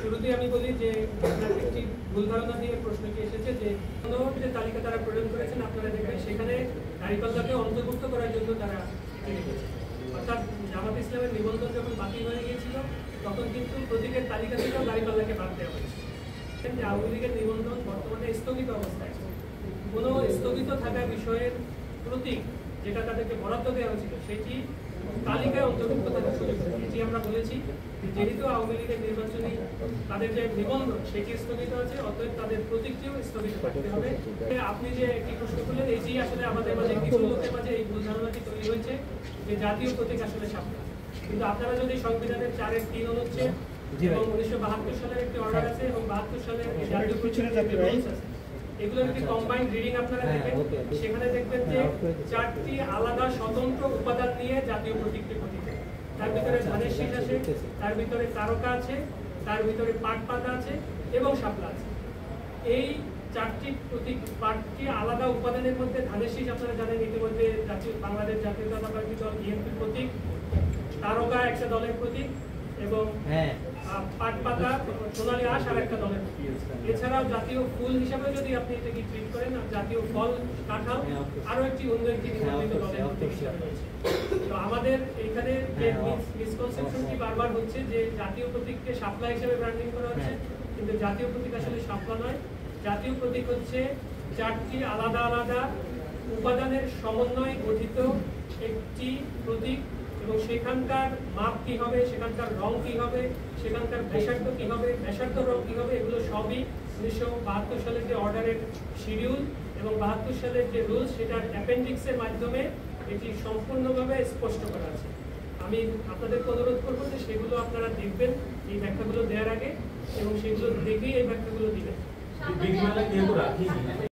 শুরুতেই আমি বলি যে একটি ভুল ধারণা দিয়ে প্রশ্নটি এসেছে যে তালিকা তারা প্রয়োগ করেছেন আপনারা দেখবেন সেখানে দাঁড়িপাল্লাকে অন্তর্ভুক্ত করার জন্য তারা অর্থাৎ জামাত ইসলামের নিবন্ধন যখন বাতিল হয়ে গিয়েছিল তখন কিন্তু প্রতীকের তালিকা থেকেও দাঁড়িপাল্লাকে বাদ দেওয়া হয়েছে। আওয়ামী লীগের নিবন্ধন বর্তমানে স্থগিত অবস্থায়, কোনো স্থগিত থাকার বিষয়ের প্রতীক যেটা তাদেরকে বরাদ্দ দেওয়া হয়েছিল সেটি তালিকায় অন্তর্ভুক্ত থাকার সুযোগ নেই। এটি আমরা বলেছি যেহেতু আওয়ামী লীগের নির্বাচনী তাদের যে নিবন্ধন সেটি স্থগিত আছে, অতএব তাদের প্রতীকটিও স্থগিত থাকতে হবে। আপনি যে একটি প্রশ্ন করলেন এটি আসলে আমাদের মাঝে কিছু লোকের মাঝে এই ভুল ধারণাটি তৈরি হয়েছে যে জাতীয় প্রতীক আসলে শাপলা, কিন্তু আপনারা যদি সংবিধানের 4-3 অনুচ্ছেদ এবং 1972 সালের একটি অর্ডার আছে এবং 72 সালের জাতীয় প্রতীক আছে এগুলোর একটি কম্বাইন্ড রিডিং আপনারা দেখবেন, সেখানে দেখবেন যে 4টি আলাদা স্বতন্ত্র উপাদান নিয়ে জাতীয় প্রতীকটি গঠিত। তার ভিতরে ধানের শীষ আছে, তার ভিতরে তারকা আছে, তার ভিতরে পাট পাতা আছে এবং শাপলা আছে। এই 4টি প্রতীক 5টি আলাদা উপাদানের মধ্যে ধানের শীষ আপনারা জানেন ইতিমধ্যে বাংলাদেশ জাতীয়তাবাদী দল বিএনপির প্রতীক, তারকা একটা দলের প্রতীক এবং পাট পাতা সোনালী আঁশ আর একটা দলের প্রতীক। এছাড়াও জাতীয় ফুল হিসাবে যদি আপনি এটাকে ট্রিট করেন জাতীয় ফল কাঁঠাল আরো একটি অন্য একটি নিবন্ধিত দলের প্রতীক হিসাবে রয়েছে। তো আমাদের এইখানে যে মিসকনসেপশনটি বারবার হচ্ছে যে জাতীয় প্রতীককে শাপলা হিসেবে ব্র্যান্ডিং করা হচ্ছে, কিন্তু জাতীয় প্রতীক আসলে শাপলা নয়। জাতীয় প্রতীক হচ্ছে 4টি আলাদা আলাদা উপাদানের সমন্বয়ে গঠিত একটি প্রতীক এবং সেখানকার মাপ কি হবে, সেখানকার রং কি হবে, সেখানকার ব্যাসার্ধ কি হবে, ব্যাসার্ধ রং কি হবে, এগুলো সবই 1972 সালের যে অর্ডারের শিডিউল এবং 72 সালের যে রুলস সেটার অ্যাপেন্ডিক্সের মাধ্যমে এটি সম্পূর্ণভাবে স্পষ্ট করা আছে। আমি আপনাদেরকে অনুরোধ করবো যে সেগুলো আপনারা দেখবেন এই ব্যাখ্যাগুলো দেওয়ার আগে এবং সেগুলো দেখেই এই ব্যাখ্যাগুলো দিবেন।